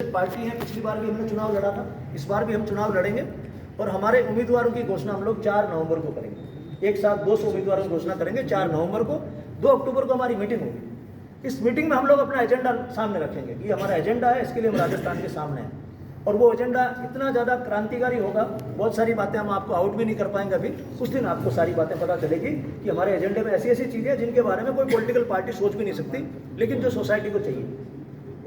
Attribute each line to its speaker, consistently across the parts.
Speaker 1: Party है, पिछली बार भी हमने चुनाव लड़ा था, इस बार भी हम चुनाव लड़ेंगे और हमारे उम्मीदवारों की घोषणा हम लोग 4 नवंबर को करेंगे। एक साथ 200 उम्मीदवारों की घोषणा करेंगे 4 नवंबर को। 2 अक्टूबर को हमारी मीटिंग होगी। इस मीटिंग में हम लोग अपना एजेंडा सामने रखेंगे कि हमारा एजेंडा है, इसके लिए हम राजस्थान के सामने हैं और वो एजेंडा इतना ज़्यादा क्रांतिकारी होगा, बहुत सारी बातें हम आपको आउट भी नहीं कर पाएंगे अभी। उस दिन आपको सारी बातें पता चलेगी कि हमारे एजेंडे में ऐसी ऐसी चीज़ें हैं जिनके बारे में कोई पॉलिटिकल पार्टी सोच भी नहीं सकती, लेकिन जो सोसाइटी को चाहिए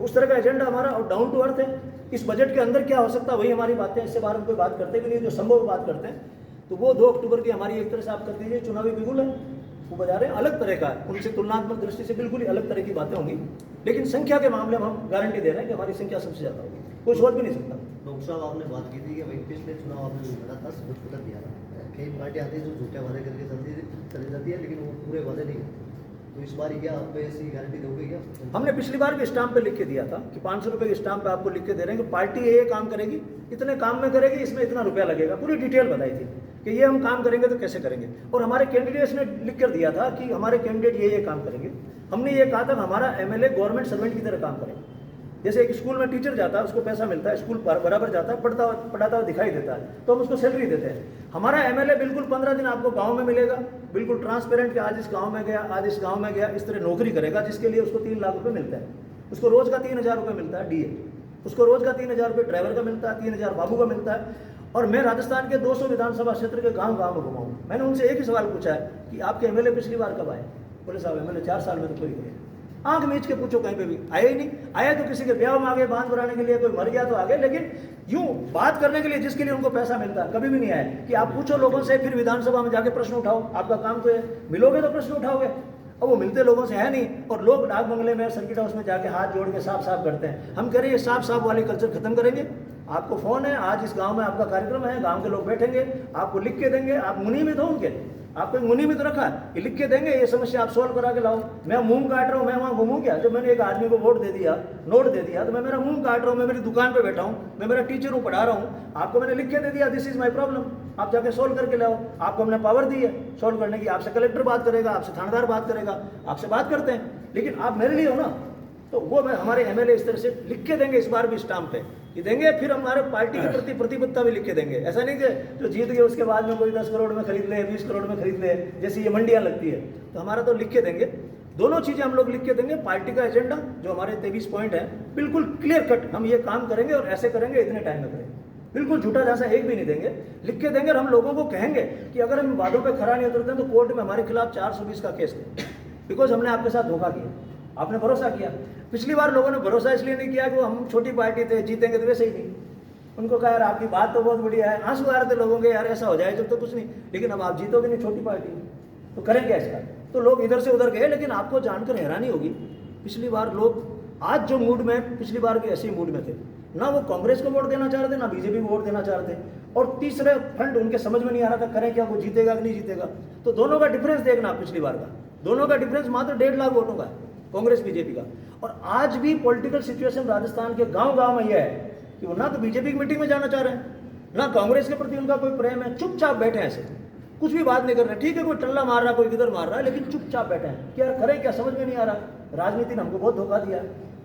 Speaker 1: उस तरह का एजेंडा हमारा और डाउन टू अर्थ है। इस बजट के अंदर क्या हो सकता है वही हमारी बातें, इससे बाहर हम कोई बात करते भी नहीं, जो संभव बात करते हैं। तो वो 2 अक्टूबर की हमारी एक तरह से आप कर दीजिए चुनावी बिगुल है, वो बजा रहे हैं, अलग तरह का है, उनसे तुलनात्मक दृष्टि से बिल्कुल ही अलग तरह की बातें होंगी, लेकिन संख्या के मामले में हम गारंटी दे रहे हैं कि हमारी संख्या सबसे ज़्यादा होगी, कोई सोच भी नहीं सकता।
Speaker 2: डॉक्टर साहब, आपने बात की थी कि भाई पिछले चुनाव आपने जो लड़ा था सबूत पता दिया था। कई पार्टी आती है जो झूठे वादे करके चली जाती है, लेकिन वो पूरे वादे नहीं करती। तो इस बार क्या आप ऐसी गारंटी दोगे क्या?
Speaker 1: हमने पिछली बार भी स्टाम्प पे लिख के दिया था कि 500 रुपये के स्टाम्प पे आपको लिख के दे रहे हैं कि पार्टी ये काम करेगी, इतने काम में करेगी, इसमें इतना रुपया लगेगा, पूरी डिटेल बताई थी कि ये हम काम करेंगे तो कैसे करेंगे। और हमारे कैंडिडेट्स ने लिख कर दिया था कि हमारे कैंडिडेट ये काम करेंगे। हमने ये कहा था कि हमारा एमएलए गवर्नमेंट सर्वेंट की तरह काम करेगा। जैसे एक स्कूल में टीचर जाता है, उसको पैसा मिलता है, स्कूल बराबर जाता है, पढ़ाता हुआ दिखाई देता है, तो हम उसको सैलरी देते हैं। हमारा एमएलए बिल्कुल 15 दिन आपको गांव में मिलेगा, बिल्कुल ट्रांसपेरेंट कि आज इस गांव में गया, आज इस गांव में गया, इस तरह नौकरी करेगा, जिसके लिए उसको 3 लाख रुपये मिलता है। उसको रोज का 3000 रुपये मिलता है डीए, उसको रोज का 3000 रुपये ड्राइवर का मिलता है, 3000 बाबू का मिलता है। और मैं राजस्थान के 200 विधानसभा क्षेत्र के गाँव गाँव में घुमा हूँ। मैंने उनसे एक ही सवाल पूछा है कि आपके एमएलए पिछली बार कब आए? बोले साहब एमएलए 4 साल में तो कोई नहीं। आंख मीच के पूछो, कहीं पे भी आए ही नहीं। आए तो किसी के ब्याह में आ गए, बांध बनाने के लिए, कोई मर गया तो आ गए, लेकिन यूं बात करने के लिए जिसके लिए उनको पैसा मिलता है कभी भी नहीं आए। कि आप पूछो लोगों से, फिर विधानसभा में जाके प्रश्न उठाओ, आपका काम तो है, मिलोगे तो प्रश्न उठाओगे। अब वो मिलते लोगों से है नहीं, और लोग डाक बंगले में, सर्किट हाउस में जाके हाथ जोड़ के साफ साफ करते हैं। हम कह रहे हैं साफ साफ वाले कल्चर खत्म करेंगे। आपको फोन है, आज इस गांव में आपका कार्यक्रम है, गांव के लोग बैठेंगे, आपको लिख के देंगे, आप मुनीमित हो उनके, आपको मुनीमित रखा है, ये लिख के देंगे, ये समस्या आप सोल्व करा के लाओ। मैं मुंह काट रहा हूँ, मैं वहाँ घूमूँ क्या? जब मैंने एक आदमी को वोट दे दिया, नोट दे दिया, तो मैं मेरा मुंह काट रहा हूँ, मैं मेरी दुकान पे बैठा हूँ, मैं मेरा टीचर हूँ, पढ़ा रहा हूँ, आपको मैंने लिख के दे दिया, दिस इज माई प्रॉब्लम, आप जाके सोल्व करके लाओ। आपको हमने पावर दी है सोल्व करने की, आपसे कलेक्टर बात करेगा, आपसे थानेदार बात करेगा, आपसे बात करते हैं, लेकिन आप मेरे लिए हो ना। तो वो मैं हमारे एमएलए इस तरह से लिख के देंगे, इस बार भी स्टाम्प पे ये देंगे। फिर हमारे पार्टी के प्रति प्रतिबद्धता भी लिख के देंगे। ऐसा नहीं कि जो जीत गए उसके बाद में कोई 10 करोड़ में खरीद ले, 20 करोड़ में खरीद ले, जैसे ये मंडियां लगती है, तो हमारा तो लिख के देंगे। दोनों चीज़ें हम लोग लिख के देंगे। पार्टी का एजेंडा जो हमारे 23 पॉइंट है, बिल्कुल क्लियर कट, हम ये काम करेंगे और ऐसे करेंगे, इतने टाइम में करेंगे, बिल्कुल झूठा जैसा एक भी नहीं देंगे, लिख के देंगे। और हम लोगों को कहेंगे कि अगर हम वादों पर खरा नहीं उतरते तो कोर्ट में हमारे खिलाफ 420 का केस दें, बिकॉज हमने आपके साथ धोखा किया, आपने भरोसा किया। पिछली बार लोगों ने भरोसा इसलिए नहीं किया कि वो हम छोटी पार्टी थे, जीतेंगे तो वैसे ही नहीं। उनको कहा यार आपकी बात तो बहुत बढ़िया है, आंसू आ रहे थे लोगों के, यार ऐसा हो जाए जब तो कुछ नहीं, लेकिन अब आप जीतोगे नहीं, छोटी पार्टी तो करें क्या इसका? तो लोग इधर से उधर गए, लेकिन आपको जानकर हैरानी होगी, पिछली बार लोग आज जो मूड में, पिछली बार के ऐसे मूड में थे, ना वो कांग्रेस को वोट देना चाह रहे थे, ना बीजेपी को वोट देना चाह रहे थे, और तीसरे फ्रंट उनके समझ में नहीं आ रहा था करें क्या, वो जीतेगा कि नहीं जीतेगा। तो दोनों का डिफरेंस देखना, पिछली बार का दोनों का डिफरेंस मात्र 1.5 लाख वोटों का है, कांग्रेस बीजेपी का। और आज भी पॉलिटिकल सिचुएशन राजस्थान के गांव गांव में यह है कि वो ना तो बीजेपी की मीटिंग में जाना चाह रहे हैं, ना कांग्रेस के प्रति उनका कोई प्रेम है, चुपचाप बैठे हैं, ऐसे कुछ भी बात नहीं कर रहे। ठीक है, कोई टल्ला मार रहा है, कोई किधर मार रहा है, लेकिन चुपचाप बैठे हैं। क्या करें क्या समझ में नहीं आ रहा। राजनीति ने हमको बहुत धोखा दिया।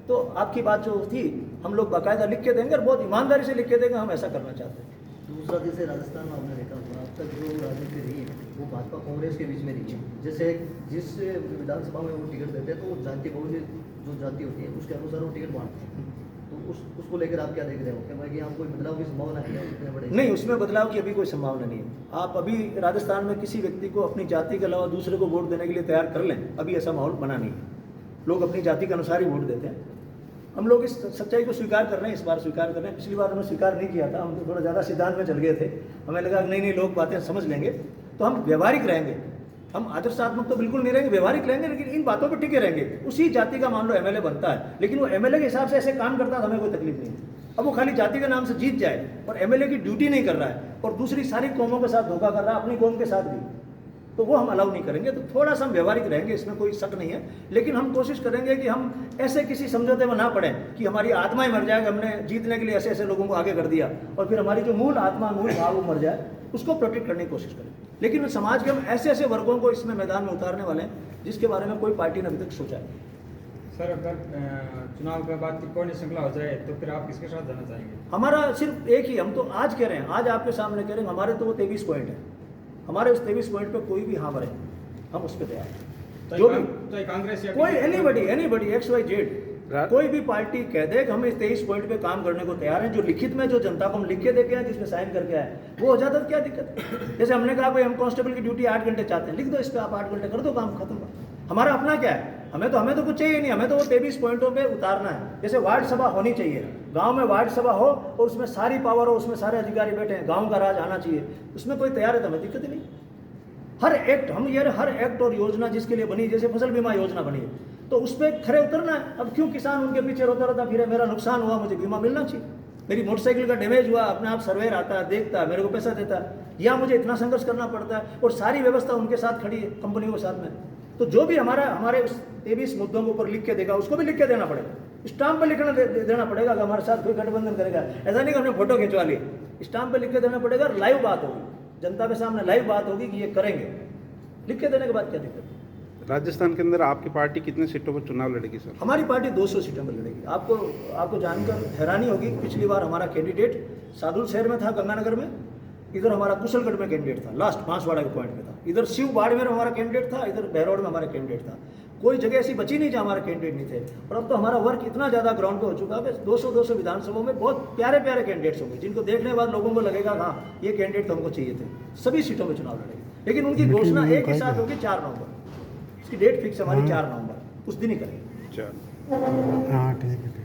Speaker 1: तो आपकी बात जो थी हम लोग बाकायदा लिख के देंगे और बहुत ईमानदारी से लिख के देंगे, हम ऐसा करना चाहते हैं।
Speaker 2: दूसरा, जैसे राजस्थान में आपने देखा होगा अब तक जो राजनीति रही है वो भाजपा कांग्रेस के बीच में रही है। जैसे जिस विधानसभा में वो टिकट देते हैं तो जाति बहुल जो जाति होती है उसके अनुसार वो टिकट बांटते हैं। तो उसको लेकर आप क्या देख रहे हो कि भाई यहाँ कोई बदलाव की संभावना है? इतने बड़े
Speaker 1: नहीं, उसमें बदलाव की अभी कोई संभावना नहीं है। आप अभी राजस्थान में किसी व्यक्ति को अपनी जाति के अलावा दूसरे को वोट देने के लिए तैयार कर लें, अभी ऐसा माहौल बना नहीं है। लोग अपनी जाति के अनुसार ही वोट देते हैं। हम लोग इस सच्चाई को स्वीकार कर रहे हैं, इस बार स्वीकार कर रहे हैं। पिछली बार हमने स्वीकार नहीं किया था, हम तो थोड़ा ज़्यादा सिद्धांत में चल गए थे। हमें लगा नहीं लोग बातें समझ लेंगे, तो हम व्यवहारिक रहेंगे। हम आदर्शात्मक तो बिल्कुल नहीं रहेंगे, व्यवहारिक रहेंगे, लेकिन इन बातों पर टिके रहेंगे। उसी जाति का मान लो एमएलए बनता है, लेकिन वो एमएलए के हिसाब से ऐसे काम करता है तो हमें कोई तकलीफ नहीं है। अब वो खाली जाति के नाम से जीत जाए और एमएलए की ड्यूटी नहीं कर रहा है और दूसरी सारी कौमों के साथ धोखा कर रहा है, अपनी कौम के साथ भी, तो वो हम अलाउ नहीं करेंगे। तो थोड़ा सा हम व्यवहारिक रहेंगे, इसमें कोई शक नहीं है, लेकिन हम कोशिश करेंगे कि हम ऐसे किसी समझौते में ना पड़े कि हमारी आत्मा ही मर जाएगा, हमने जीतने के लिए ऐसे ऐसे लोगों को आगे कर दिया और फिर हमारी जो मूल आत्मा, मूल भाव वो मर जाए, उसको प्रोटेक्ट करने की कोशिश करें। लेकिन समाज के हम ऐसे ऐसे वर्गों को इसमें मैदान में उतारने वाले हैं जिसके बारे में कोई पार्टी ने अभी तक सोचा है।
Speaker 3: सर अगर चुनाव के बाद त्रिकोणीय श्रृंखला हो जाए तो फिर आप किसके साथ जाना चाहेंगे?
Speaker 1: हमारा सिर्फ एक ही, हम तो आज कह रहे हैं, आज आपके सामने कह रहे हैं, हमारे तो वो 23 पॉइंट है, हमारे उस 23 पॉइंट पे कोई भी हाँ भरे, हम उस पर तैयार हैं। जो भी
Speaker 3: तो कांग्रेस या
Speaker 1: कोई एनीबडी XYZ कोई भी पार्टी कह दे कि हम इस 23 पॉइंट पे काम करने को तैयार हैं, जो लिखित में जो जनता को हम लिख के दे के हैं, जिसमें साइन करके आए, वो हो जाता तो क्या दिक्कत है? जैसे हमने कहा भाई हम कांस्टेबल की ड्यूटी 8 घंटे चाहते हैं, लिख दो इस पर, आप 8 घंटे कर दो, काम खत्म। हमारा अपना क्या है, हमें तो कुछ चाहिए नहीं, हमें तो वो 23 पॉइंटों पे उतारना है। जैसे वार्ड सभा होनी चाहिए, गांव में वार्ड सभा हो और उसमें सारी पावर हो, उसमें सारे अधिकारी बैठे हैं, गांव का राज आना चाहिए, उसमें कोई तैयार है तो हमें दिक्कत ही नहीं। हर एक्ट और योजना जिसके लिए बनी, जैसे फसल बीमा योजना बनी है, तो उस पर खरे उतरना है। अब क्यों किसान उनके पीछे रोता रहता फिर, मेरा नुकसान हुआ मुझे बीमा मिलना चाहिए, मेरी मोटरसाइकिल का डैमेज हुआ, अपने आप सर्वेयर आता है, देखता है, मेरे को पैसा देता है, या मुझे इतना संघर्ष करना पड़ता है, और सारी व्यवस्था उनके साथ खड़ी है, कंपनियों के साथ में। तो जो भी हमारे उस 23 मुद्दों के ऊपर लिख के देगा, उसको भी लिख के देना पड़ेगा, स्टाम्प पे लिखना देना पड़ेगा कि हमारे साथ कोई गठबंधन करेगा। ऐसा नहीं कि हमने फोटो खिंचवा ली, स्टाम्प पे लिख के देना पड़ेगा, लाइव बात होगी, जनता के सामने लाइव बात होगी कि ये करेंगे, लिख के देने के बाद क्या दिक्कत है?
Speaker 4: राजस्थान के अंदर आपकी पार्टी कितने सीटों पर चुनाव लड़ेगी सर?
Speaker 1: हमारी पार्टी 200 सीटों पर लड़ेगी। आपको जानकर हैरानी होगी, पिछली बार हमारा कैंडिडेट सादुल शहर में था, गंगानगर में, इधर हमारा कुशलगढ़ में कैंडिडेट था, लास्ट बांसवाड़ा के पॉइंट पे था, इधर शिव बाड़मेर में हमारा कैंडिडेट था, इधर बहरौड़ में हमारा कैंडिडेट था। कोई जगह ऐसी बची नहीं जहाँ हमारा कैंडिडेट नहीं थे। और अब तो हमारा वर्क इतना ज़्यादा ग्राउंड पे हो चुका है, 200 विधानसभाओं में बहुत प्यारे कैंडिडेट्स होंगे, जिनको देखने के बाद लोगों को लगेगा हाँ ये कैंडिडेट तो हमको चाहिए थे। सभी सीटों में चुनाव लड़ेंगे, लेकिन उनकी घोषणा एक ही साथ होगी 4 नवंबर, इसकी डेट फिक्स हमारी 4 नवंबर, उस दिन ही करेंगे।
Speaker 4: चलो,
Speaker 5: हाँ ठीक है।